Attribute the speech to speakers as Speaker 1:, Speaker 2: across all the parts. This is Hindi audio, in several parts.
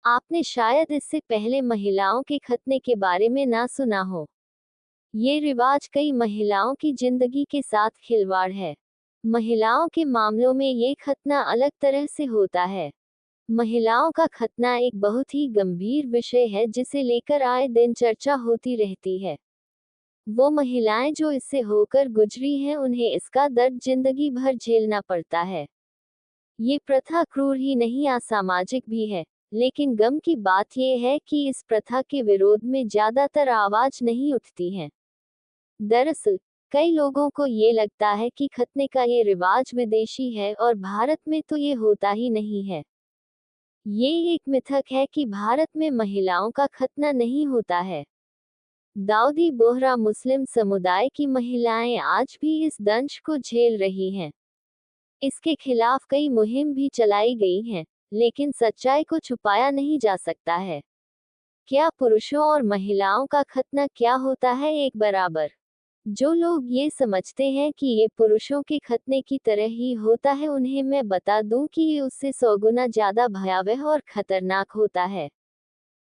Speaker 1: आपने शायद इससे पहले महिलाओं के खतने के बारे में ना सुना हो। ये रिवाज कई महिलाओं की जिंदगी के साथ खिलवाड़ है। महिलाओं के मामलों में ये खतना अलग तरह से होता है। महिलाओं का खतना एक बहुत ही गंभीर विषय है जिसे लेकर आए दिन चर्चा होती रहती है। वो महिलाएं जो इससे होकर गुजरी हैं उन्हें इसका दर्द जिंदगी भर झेलना पड़ता है। ये प्रथा क्रूर ही नहीं असामाजिक भी है। लेकिन गम की बात यह है कि इस प्रथा के विरोध में ज्यादातर आवाज नहीं उठती है। दरअसल कई लोगों को ये लगता है कि खतने का ये रिवाज विदेशी है और भारत में तो ये होता ही नहीं है। ये एक मिथक है कि भारत में महिलाओं का खतना नहीं होता है। दाऊदी बोहरा मुस्लिम समुदाय की महिलाएं आज भी इस दंश को झेल रही हैं। इसके खिलाफ कई मुहिम भी चलाई गई हैं, लेकिन सच्चाई को छुपाया नहीं जा सकता है। क्या पुरुषों और महिलाओं का खतना क्या होता है एक बराबर? जो लोग ये समझते हैं कि ये पुरुषों के खतने की तरह ही होता है उन्हें मैं बता दूं कि ये उससे 100 गुना ज्यादा भयावह और खतरनाक होता है।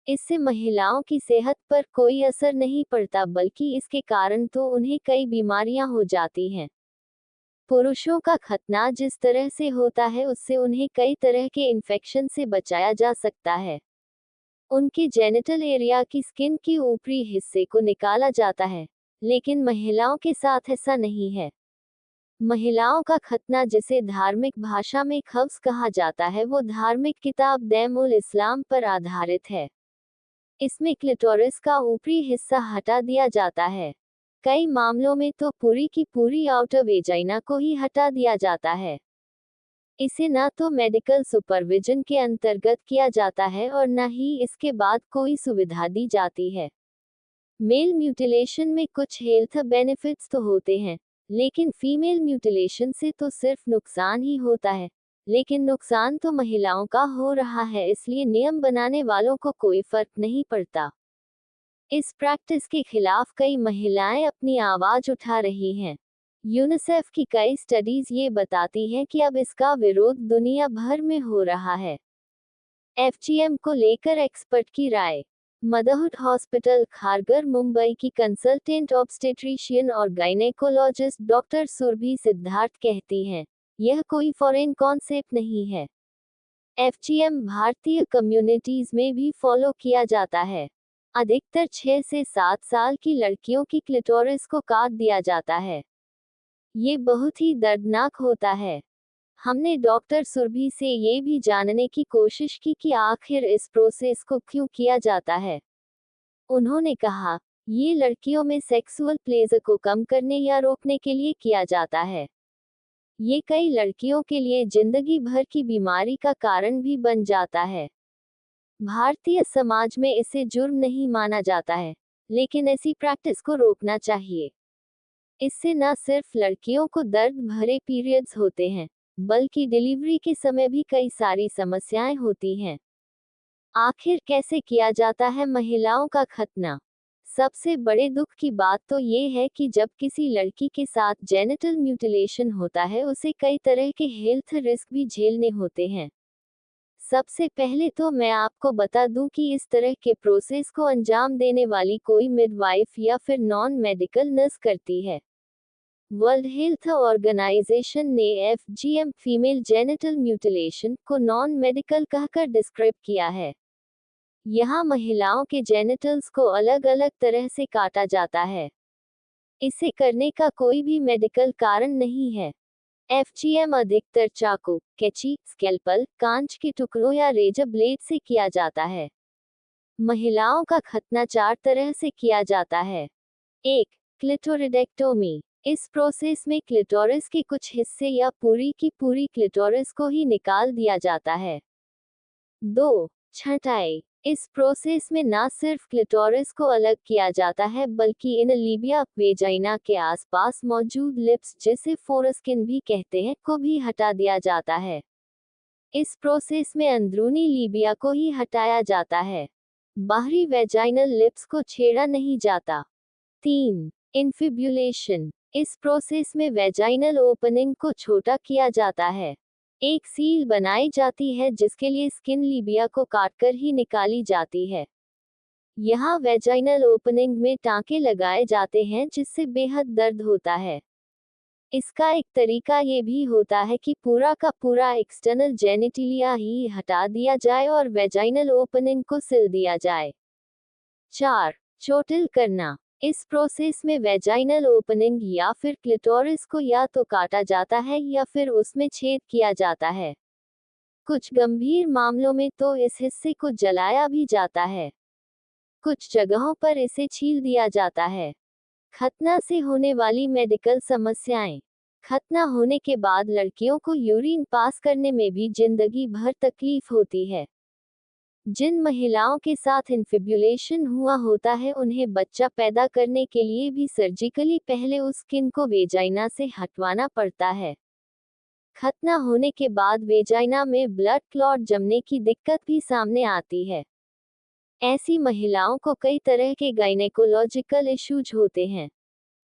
Speaker 1: इससे महिलाओं की सेहत पर कोई असर नहीं पड़ता बल्कि इसके कारण तो उन्हें कई बीमारियां हो जाती हैं। पुरुषों का खतना जिस तरह से होता है उससे उन्हें कई तरह के इन्फेक्शन से बचाया जा सकता है। उनके जेनिटल एरिया की स्किन के ऊपरी हिस्से को निकाला जाता है, लेकिन महिलाओं के साथ ऐसा नहीं है। महिलाओं का खतना जिसे धार्मिक भाषा में खब्स कहा जाता है वो धार्मिक किताब दैमुल इस्लाम पर आधारित है। इसमें क्लिटोरिस का ऊपरी हिस्सा हटा दिया जाता है। कई मामलों में तो पूरी की पूरी आउटर वेजाइना को ही हटा दिया जाता है। इसे न तो मेडिकल सुपरविजन के अंतर्गत किया जाता है और न ही इसके बाद कोई सुविधा दी जाती है। मेल म्यूटिलेशन में कुछ हेल्थ बेनिफिट्स तो होते हैं, लेकिन फीमेल म्यूटिलेशन से तो सिर्फ नुकसान ही होता है। लेकिन नुकसान तो महिलाओं का हो रहा है, इसलिए नियम बनाने वालों को कोई फर्क नहीं पड़ता। इस प्रैक्टिस के खिलाफ कई महिलाएं अपनी आवाज उठा रही हैं। यूनिसेफ की कई स्टडीज ये बताती हैं कि अब इसका विरोध दुनिया भर में हो रहा है। एफजीएम को लेकर एक्सपर्ट की राय। मदरहुड हॉस्पिटल खारगर मुंबई की कंसल्टेंट ऑब्स्टेट्रिशियन और गायनेकोलॉजिस्ट डॉक्टर सुरभि सिद्धार्थ कहती हैं, यह कोई फॉरेन कॉन्सेप्ट नहीं है। एफजीएम भारतीय कम्युनिटीज में भी फॉलो किया जाता है। अधिकतर 6 से 7 साल की लड़कियों की क्लिटोरिस को काट दिया जाता है। ये बहुत ही दर्दनाक होता है। हमने डॉक्टर सुरभि से ये भी जानने की कोशिश की कि आखिर इस प्रोसेस को क्यों किया जाता है। उन्होंने कहा, ये लड़कियों में सेक्सुअल प्लेजर को कम करने या रोकने के लिए किया जाता है। ये कई लड़कियों के लिए जिंदगी भर की बीमारी का कारण भी बन जाता है। भारतीय समाज में इसे जुर्म नहीं माना जाता है, लेकिन ऐसी प्रैक्टिस को रोकना चाहिए। इससे न सिर्फ लड़कियों को दर्द भरे पीरियड्स होते हैं, बल्कि डिलीवरी के समय भी कई सारी समस्याएं होती हैं। आखिर कैसे किया जाता है महिलाओं का खतना? सबसे बड़े दुख की बात तो ये है कि जब किसी लड़की के साथ जेनिटल म्यूटिलेशन होता है उसे कई तरह के हेल्थ रिस्क भी झेलने होते हैं। सबसे पहले तो मैं आपको बता दूं कि इस तरह के प्रोसेस को अंजाम देने वाली कोई मिडवाइफ या फिर नॉन मेडिकल नर्स करती है। वर्ल्ड हेल्थ ऑर्गेनाइजेशन ने एफजीएम फीमेल जेनिटल म्यूटिलेशन को नॉन मेडिकल कहकर डिस्क्राइब किया है। यहाँ महिलाओं के जेनिटल्स को अलग अलग तरह से काटा जाता है। इसे करने का कोई भी मेडिकल कारण नहीं है। एफजीएम अधिकतर चाकू, कैंची, स्कैल्पल, कांच के टुकड़ों या रेजर ब्लेड से किया जाता है। महिलाओं का खतना 4 तरह से किया जाता है। 1. क्लिटोरिडेक्टोमी। इस प्रोसेस में क्लिटोरिस के कुछ हिस्से या पूरी की पूरी क्लिटोरिस को ही निकाल दिया जाता है। 2. छंटाई। इस प्रोसेस में न सिर्फ क्लिटोरिस को अलग किया जाता है बल्कि इन लीबिया वेजाइना के आसपास मौजूद लिप्स जिसे फोरस्किन भी कहते हैं को भी हटा दिया जाता है। इस प्रोसेस में अंदरूनी लीबिया को ही हटाया जाता है, बाहरी वेजाइनल लिप्स को छेड़ा नहीं जाता। 3. इन्फिब्युलेशन। इस प्रोसेस में वेजाइनल ओपनिंग को छोटा किया जाता है। एक सील बनाई जाती है जिसके लिए स्किन लीबिया को काटकर ही निकाली जाती है। यहाँ वेजाइनल ओपनिंग में टांके लगाए जाते हैं जिससे बेहद दर्द होता है। इसका एक तरीका ये भी होता है कि पूरा का पूरा एक्सटर्नल जेनिटिलिया ही हटा दिया जाए और वेजाइनल ओपनिंग को सिल दिया जाए। 4. चोटिल करना। इस प्रोसेस में वेजाइनल ओपनिंग या फिर क्लिटोरिस को या तो काटा जाता है या फिर उसमें छेद किया जाता है। कुछ गंभीर मामलों में तो इस हिस्से को जलाया भी जाता है। कुछ जगहों पर इसे छील दिया जाता है। खतना से होने वाली मेडिकल समस्याएं। खतना होने के बाद लड़कियों को यूरिन पास करने में भी जिंदगी भर तकलीफ होती है। जिन महिलाओं के साथ इन्फिब्युलेशन हुआ होता है उन्हें बच्चा पैदा करने के लिए भी सर्जिकली पहले उस स्किन को वेजाइना से हटवाना पड़ता है। खतना होने के बाद वेजाइना में ब्लड क्लॉट जमने की दिक्कत भी सामने आती है। ऐसी महिलाओं को कई तरह के गायनेकोलॉजिकल इश्यूज होते हैं।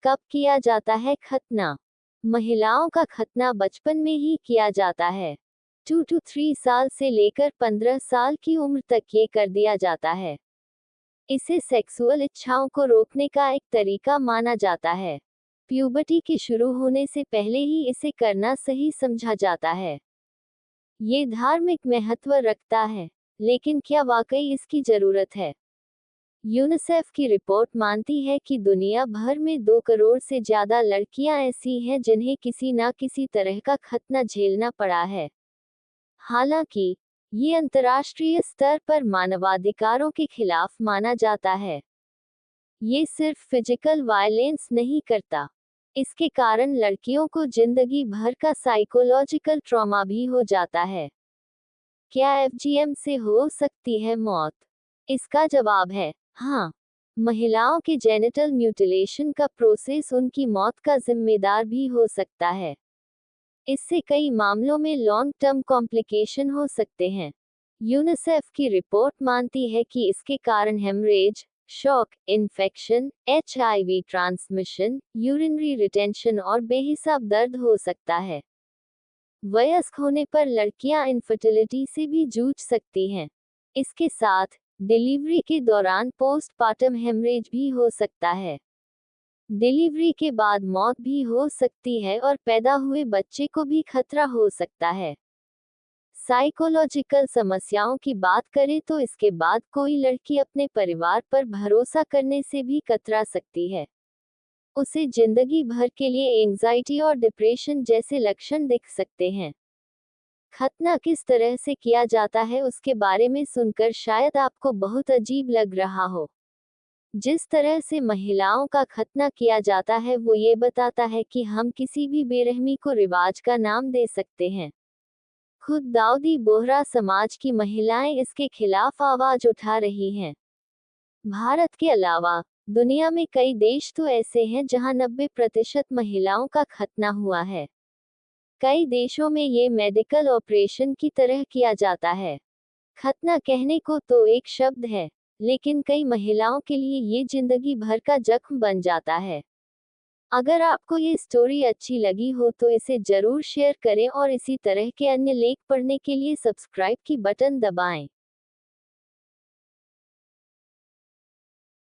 Speaker 1: कब किया जाता है खतना? महिलाओं का खतना बचपन में ही किया जाता है। 2 to 3 साल से लेकर 15 साल की उम्र तक ये कर दिया जाता है। इसे सेक्सुअल इच्छाओं को रोकने का एक तरीका माना जाता है। प्यूबर्टी के शुरू होने से पहले ही इसे करना सही समझा जाता है। ये धार्मिक महत्व रखता है, लेकिन क्या वाकई इसकी जरूरत है? यूनिसेफ की रिपोर्ट मानती है कि दुनिया भर में 2 करोड़ से ज्यादा लड़कियां ऐसी हैं जिन्हें किसी न किसी तरह का खतना झेलना पड़ा है। हालांकि ये अंतर्राष्ट्रीय स्तर पर मानवाधिकारों के खिलाफ माना जाता है। ये सिर्फ फिजिकल वायलेंस नहीं करता, इसके कारण लड़कियों को जिंदगी भर का साइकोलॉजिकल ट्रॉमा भी हो जाता है। क्या एफजीएम से हो सकती है मौत? इसका जवाब है हाँ। महिलाओं के जेनिटल म्यूटिलेशन का प्रोसेस उनकी मौत का जिम्मेदार भी हो सकता है। इससे कई मामलों में लॉन्ग टर्म कॉम्प्लिकेशन हो सकते हैं। यूनिसेफ की रिपोर्ट मानती है कि इसके कारण haemorrhage, shock, infection, HIV transmission, urinary retention और बेहिसाब दर्द हो सकता है। वयस्क होने पर लड़कियां इनफर्टिलिटी से भी जूझ सकती हैं। इसके साथ डिलीवरी के दौरान पोस्टपार्टम हेमरेज भी हो सकता है। डिलीवरी के बाद मौत भी हो सकती है और पैदा हुए बच्चे को भी खतरा हो सकता है। साइकोलॉजिकल समस्याओं की बात करें तो इसके बाद कोई लड़की अपने परिवार पर भरोसा करने से भी कतरा सकती है। उसे जिंदगी भर के लिए एंजाइटी और डिप्रेशन जैसे लक्षण दिख सकते हैं। खतना किस तरह से किया जाता है उसके बारे में सुनकर शायद आपको बहुत अजीब लग रहा हो। जिस तरह से महिलाओं का खतना किया जाता है वो ये बताता है कि हम किसी भी बेरहमी को रिवाज का नाम दे सकते हैं। खुद दाऊदी बोहरा समाज की महिलाएं इसके खिलाफ आवाज उठा रही हैं। भारत के अलावा दुनिया में कई देश तो ऐसे हैं जहां 90% महिलाओं का खतना हुआ है। कई देशों में ये मेडिकल ऑपरेशन की तरह किया जाता है। खतना कहने को तो एक शब्द है, लेकिन कई महिलाओं के लिए ये जिंदगी भर का जख्म बन जाता है। अगर आपको ये स्टोरी अच्छी लगी हो तो इसे जरूर शेयर करें और इसी तरह के अन्य लेख पढ़ने के लिए सब्सक्राइब की बटन दबाएं।